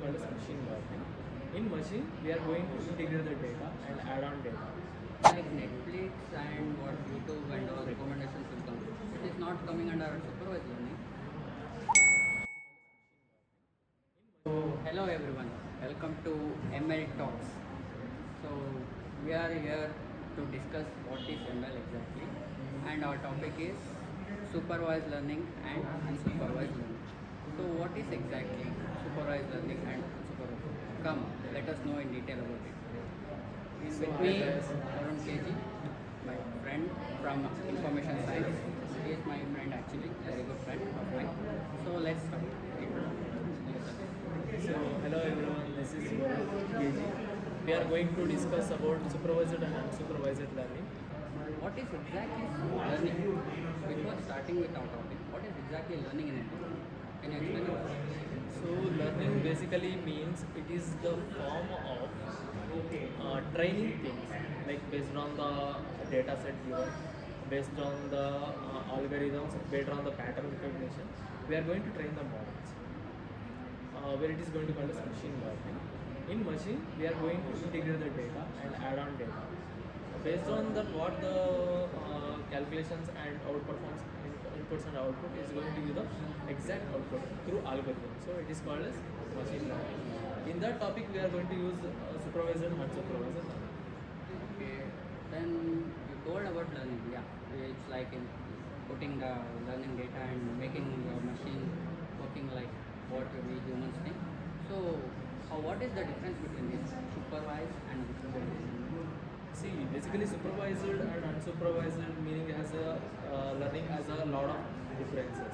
called as machine learning. In machine, we are going to integrate the data and add on data. Like Netflix and what YouTube and all recommendations will come. It is not coming under supervised learning. So hello everyone, welcome to ML Talks. So we are here to discuss what is ML exactly, and our topic is supervised learning and unsupervised learning. So what is exactly supervised learning and unsupervised? Come, let us know in detail about it. Is with me, Arun KG, my friend from information science. He is my friend actually, very good friend of mine. So let's start. So hello everyone, this is KG. We are going to discuss about supervised and unsupervised learning. What is exactly learning? Before starting with our topic, what is exactly learning in it? Can you explain it? So learning basically means it is the form of training things, like based on the data set given, based on the algorithms, based on the pattern recognition. We are going to train the models, where it is going to call as machine learning. In machine, we are going to integrate the data and add on data. Based on that, what the calculations and outperforms inputs and output is going to be the exact output through algorithm. So it is called as machine learning. In that topic, we are going to use supervised and unsupervised learning. Okay. Then you told about learning. Yeah, it's like in putting the learning data and making your machine working like what we humans think. So, what is the difference between this supervised and unsupervised? See, basically supervised and unsupervised meaning has a learning has a lot of differences.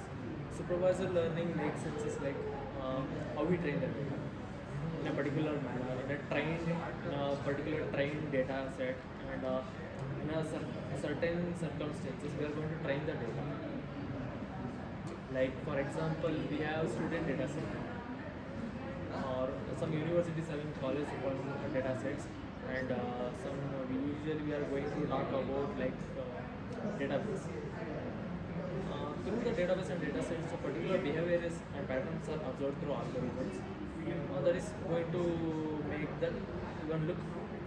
Supervised learning makes sense is like how we train the data in a particular manner, in a particular trained data set, and in a certain circumstances we are going to train the data. Like for example, we have student data set, or some universities having college data sets, and usually we are going to talk about like database. Through the database and data sets, so particular behaviors and patterns are observed through algorithms. That is going to make that even look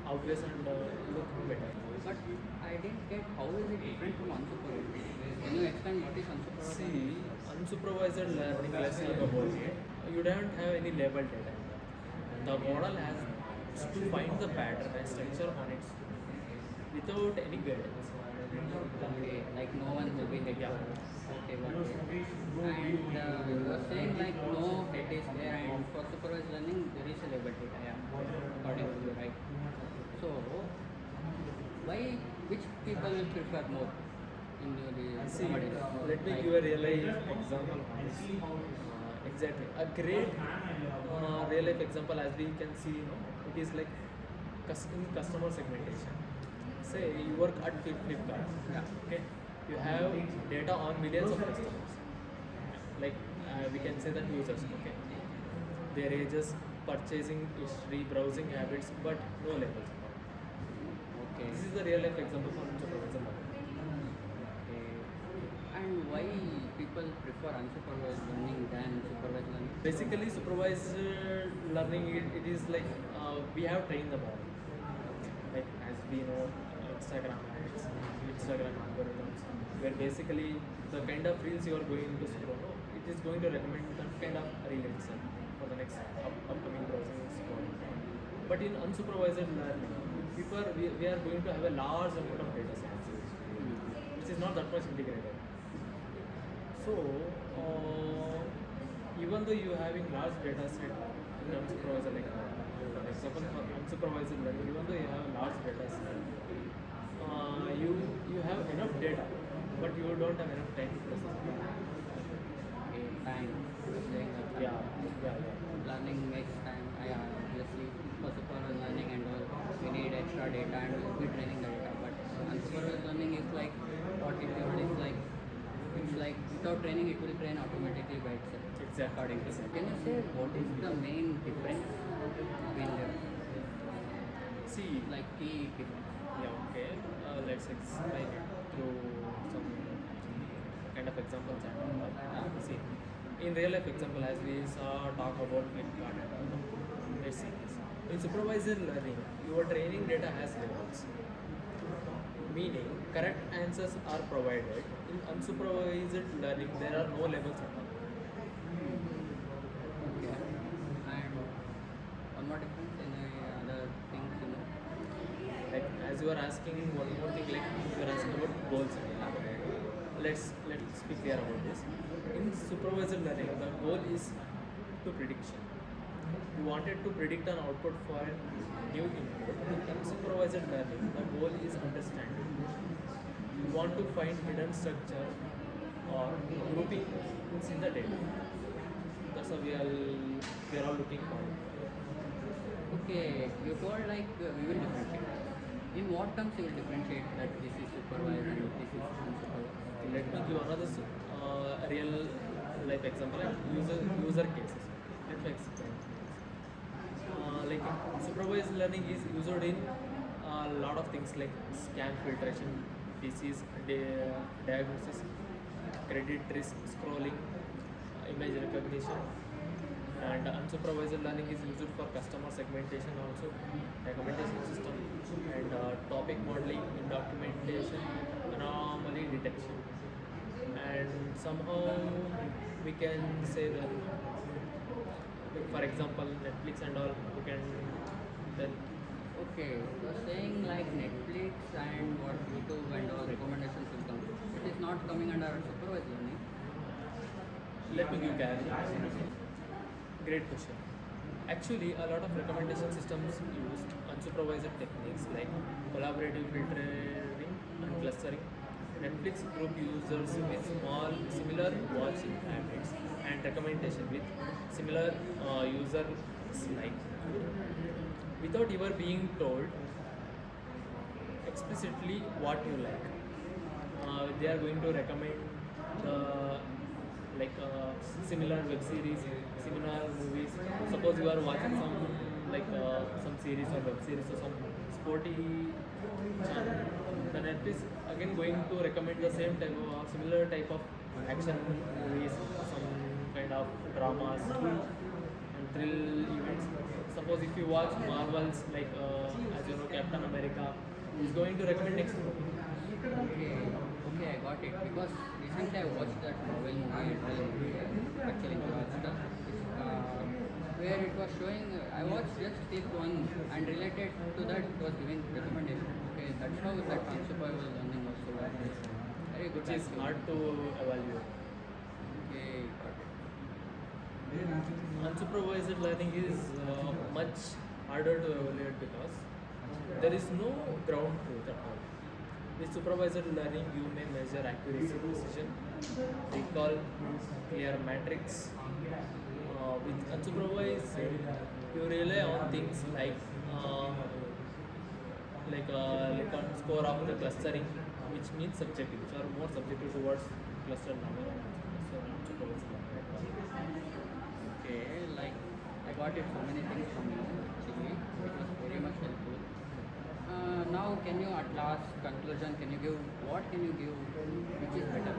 obvious and look better. But I didn't get how is it different from unsupervised? Can you explain what is unsupervised? See, unsupervised learning, let's talk about it. You don't have any labeled data. The model has to find the pattern and structure on its without any guidance. Okay, like no one will be head. Yeah. Okay, got it. And you were saying like no head is there, and for supervised learning there is a label data. Yeah, according to you, right? So, why which people will prefer more in the See, nowadays? let me Like, give a real life example on this. Exactly. A great real life example, as we can see, it is like in customer segmentation. Say you work at Flipkart. Yeah. Okay. You have data on millions of customers. Like we can say that users. Okay. Their ages, purchasing history, browsing habits, but no labels. Okay. This is the real life example for unsupervised learning. Okay. And why people prefer unsupervised learning than supervised learning? Basically, supervised learning, it is like we have trained the model. Like as we know, Instagram ads, Instagram algorithms, where basically the kind of reels you are going to scroll, it is going to recommend that kind of reel itself for the next upcoming browsing scrolling. But in unsupervised learning, we are going to have a large amount of data sets, which is not that much integrated. So, even though you are having large data set in unsupervised, like for example, for unsupervised learning, even though you have a large data set, you have enough data, but you don't have enough time to process it. Okay, time. You're saying that Yeah. learning makes time. Obviously, for supervised learning and all, we need extra data and we'll be training the data. But unsupervised learning is like what it is like. It's like without training, it will train automatically by itself. Exactly. According to that. Can you say what is the main difference between them? See, Like key difference. yeah, okay. Let's explain it through some kind of examples. And see, in real life example, as we saw talk about Flipkart and all, In supervised learning, your training data has levels, meaning correct answers are provided. In unsupervised learning, there are no levels at all. Okay. And one more difference in other things, you know. Like as you are asking one more thing, like you are asking about goals. Let's be clear about this. In supervised learning, the goal is to prediction. You wanted to predict an output for a new input. In supervised learning, the goal is understanding. You want to find hidden structure or grouping in the data. That's what we are all looking for. Okay, you told like we will differentiate. In what terms you will differentiate that this is supervised and this is unsupervised? Let me give another real life example, like user cases. Let me explain. Like supervised learning is used in a lot of things like scan filtration, disease diagnosis, credit risk scrolling, image recognition, and unsupervised learning is used for customer segmentation also, recommendation system, and topic modeling in documentation, anomaly detection. And somehow we can say that, like, for example, Netflix and all, we can then Okay, you are saying like Netflix and what YouTube and all recommendation system. It is not coming under supervised learning. let me give clarity. Great question. Actually, a lot of recommendation systems use unsupervised techniques like collaborative filtering and clustering. Netflix group users with small similar watching habits and recommendation with similar user like without ever being told explicitly what you like. They are going to recommend the similar web series, similar movies. Suppose you are watching some series or web series or some sporty channel, the Netflix again going to recommend the same type of similar type of action movies, some kind of dramas and thrill events. Suppose if you watch Marvels, as you know, Captain America is going to recommend next movie. Okay, okay, I got it. Because recently I watched that Marvel movie, actually where it was showing. I watched just this one, and related to that, it was giving recommendation. Okay, that's how that unsupervised learning also works. Very good. Which is actually. hard to evaluate. Okay, got it. Unsupervised learning is much harder to evaluate because there is no ground truth at all. With supervised learning, you may measure accuracy, precision, recall, clear metrics. With unsupervised, you rely on things like on score of the clustering, which means subjective, which are more subjective towards cluster number. So unsupervised learning. Okay, like I got it so many things from you actually. It was very much helpful. Now, can you at last conclusion? Can you give what can you give? Which is better,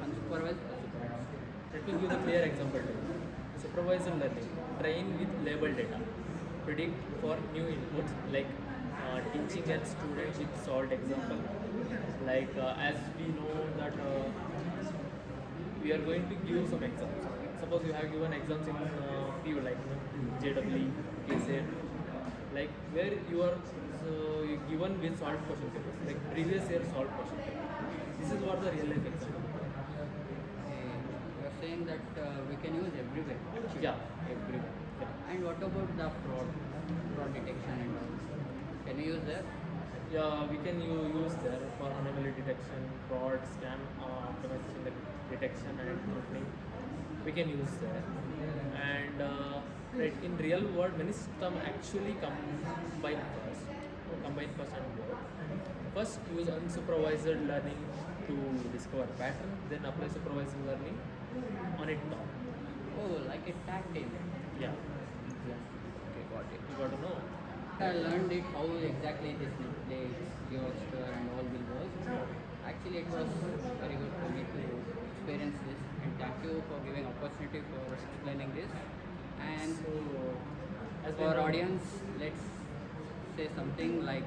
unsupervised or supervised? Let me give the clear example to you. Supervised learning, train with labeled data, predict for new inputs like teaching and student with solved example. As we know that we are going to give some exams. Suppose you have given exams in PU JEE, KSET, like where you are given with solved question papers, like previous year solved question papers. This is what the real life exam. You are saying that we can use everywhere. Actually. Yeah, everywhere. Yeah. And what about the fraud detection and all? Can you use there? Yeah, we can use there for anomaly detection, fraud, scam, optimization detection, and throttling. We can use there. And in real world, many systems actually combine first and work. First, use unsupervised learning to discover pattern, then apply supervised learning on it top. Oh, like a tag team. Yeah, Okay, got it. you got to know. I learned it how exactly this Netflix, Geoster and all will work. Actually, it was very good for me to experience this, and thank you for giving opportunity for explaining this. And So, as we for know- audience let's say something like,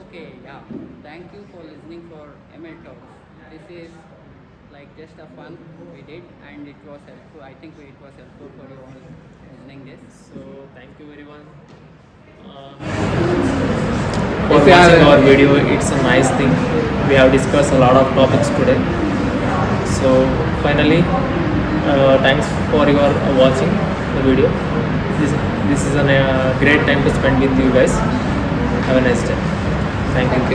okay, yeah, thank you for listening for ML Talks. This is like just a fun we did, and it was helpful. I think it was helpful for you all listening this. So thank you everyone for If you watching have- our video. It's a nice thing. We have discussed a lot of topics today. So finally, thanks for your watching the video. This is a great time to spend with you guys. Have a nice day. Thank you.